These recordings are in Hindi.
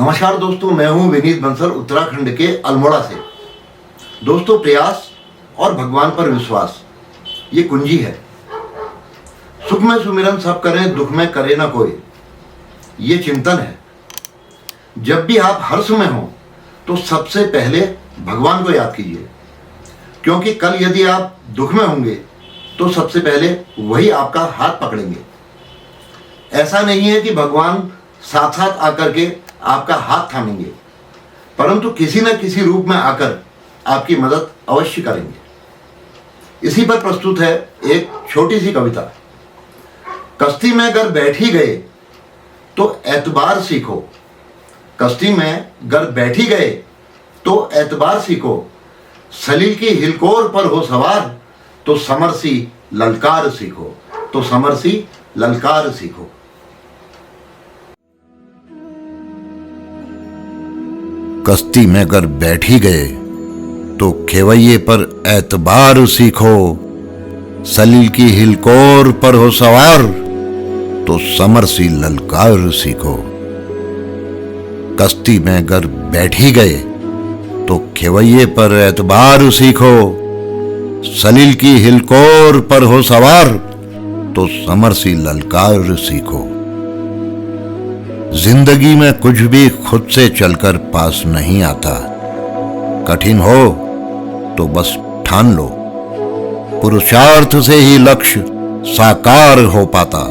नमस्कार दोस्तों, मैं हूं विनीत बंसल उत्तराखंड के अल्मोड़ा से। दोस्तों, प्रयास और भगवान पर विश्वास ये कुंजी है। सुख में सुमिरन सब करें, दुख में करे ना कोई, ये चिंतन है। जब भी आप हर्ष में हो तो सबसे पहले भगवान को याद कीजिए, क्योंकि कल यदि आप दुख में होंगे तो सबसे पहले वही आपका हाथ पकड़ेंगे। ऐसा नहीं है कि भगवान साथ साथ आकर के आपका हाथ थामेंगे, परंतु किसी न किसी रूप में आकर आपकी मदद अवश्य करेंगे। इसी पर प्रस्तुत है एक छोटी सी कविता। कश्ती में अगर बैठी गए तो एतबार सीखो, कश्ती में अगर बैठी गए तो एतबार सीखो, सलील की हिलकोर पर हो सवार तो समरसी ललकार सीखो, तो समरसी ललकार सीखो। कश्ती में अगर बैठी गए तो खेवैये पर एतबार सीखो, सलील की हिलकोर पर हो सवार तो समरसी ललकार सीखो। कश्ती में अगर बैठी गए तो खेवैये पर एतबार सीखो, सलील की हिलकोर पर हो सवार तो समरसी ललकार सीखो। जिंदगी में कुछ भी खुद से चलकर पास नहीं आता, कठिन हो तो बस ठान लो, पुरुषार्थ से ही लक्ष्य साकार हो पाता।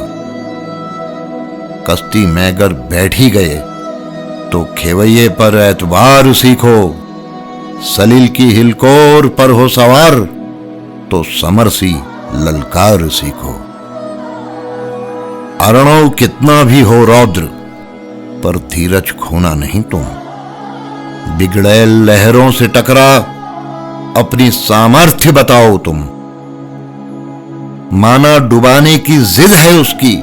कश्ती में अगर बैठी गए तो खेवैये पर एतबार सीखो, सलील की हिलकोर पर हो सवार तो समरसी ललकार सीखो। अरणव कितना भी हो रौद्र, पर धीरज खोना नहीं तुम। बिगड़ैल लहरों से टकरा अपनी सामर्थ्य बताओ तुम। माना डुबाने की जिद है उसकी,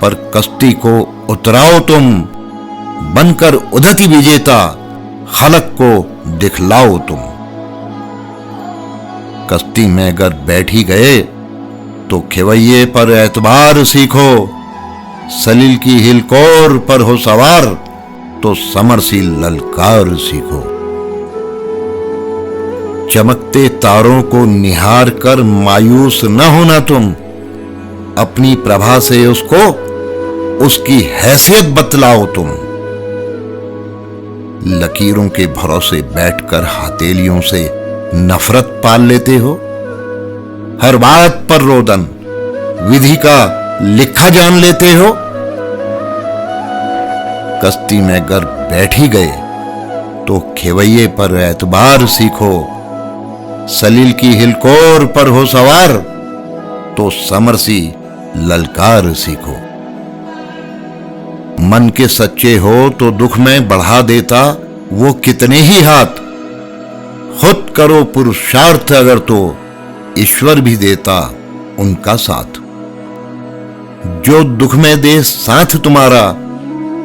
पर कश्ती को उतराओ तुम। बनकर उधती विजेता खलक को दिखलाओ तुम। कश्ती में अगर बैठी गए तो खेवैये पर एतबार सीखो, सलील की हिलकोर पर हो सवार तो समरसी ललकार सीखो। चमकते तारों को निहार कर मायूस न होना तुम, अपनी प्रभा से उसको उसकी हैसियत बतलाओ तुम। लकीरों के भरोसे बैठकर हथेलियों से नफरत पाल लेते हो, हर बात पर रोदन विधि का लिखा जान लेते हो। कश्ती में अगर बैठी गए तो खेवैये पर एतबार सीखो, सलील की हिलकोर पर हो सवार तो समरसी ललकार सीखो। मन के सच्चे हो तो दुख में बढ़ा देता वो कितने ही हाथ। खुद करो पुरुषार्थ अगर तो ईश्वर भी देता उनका साथ। जो दुख में दे साथ तुम्हारा,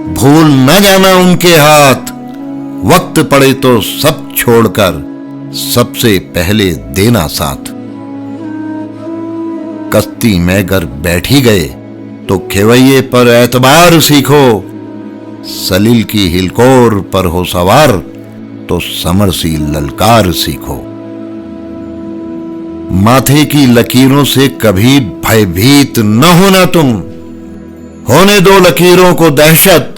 भूल न जाना उनके हाथ। वक्त पड़े तो सब छोड़कर सबसे पहले देना साथ। कश्ती में अगर बैठी गए तो खेवैये पर एतबार सीखो, सलील की हिलकोर पर हो सवार तो समरसी ललकार सीखो। माथे की लकीरों से कभी भयभीत न होना तुम। होने दो लकीरों को दहशत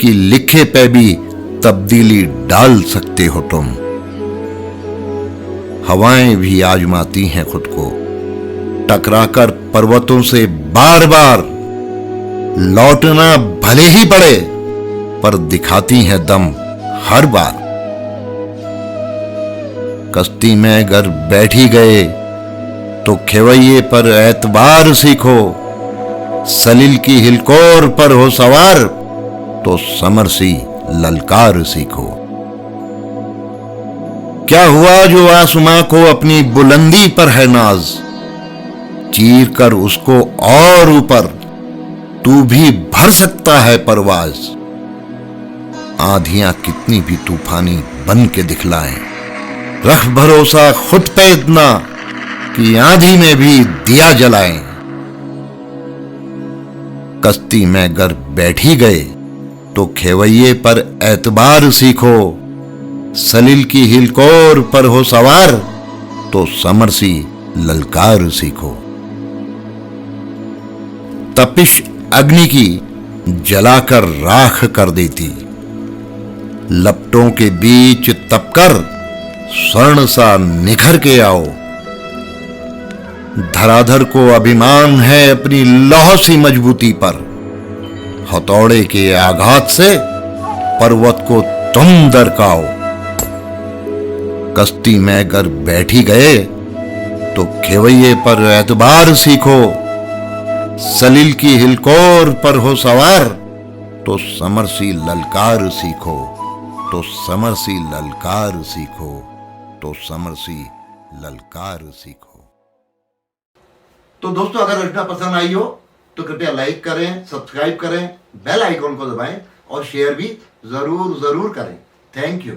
कि लिखे पे भी तब्दीली डाल सकते हो तुम। हवाएं भी आजमाती हैं खुद को, टकराकर पर्वतों से बार बार। लौटना भले ही पड़े पर दिखाती हैं दम हर बार। कश्ती में अगर बैठी गए तो खेवैये पर एतबार सीखो, सलील की हिलकोर पर हो सवार तो समरसी ललकार सीखो। क्या हुआ जो आसमां को अपनी बुलंदी पर है नाज, चीर कर उसको और ऊपर तू भी भर सकता है परवाज। आंधियां कितनी भी तूफानी बन के दिखलाएं, रख भरोसा खुद पे इतना कि आंधी में भी दिया जलाएं। कश्ती में अगर बैठी गए तो खेवैये पर एतबार सीखो। सलील की हिलकोर पर हो सवार तो समरसी ललकार सीखो। तपिश अग्नि की जलाकर राख कर देती, लपटों के बीच तपकर स्वर्ण सा निखर के आओ। धराधर को अभिमान है अपनी लौह सी मजबूती पर, हथौड़े के आघात से पर्वत को तुम दरकाओ। कश्ती में अगर बैठी गए तो खेवैये पर एतबार सीखो। सलील की हिलकोर पर हो सवार तो समरसी ललकार सीखो, तो समरसी ललकार सीखो, तो समरसी ललकार सीखो। तो दोस्तों, अगर रचना पसंद आई हो तो कृपया लाइक करें, सब्सक्राइब करें, बेल आइकॉन को दबाएं और शेयर भी जरूर करें। Thank you.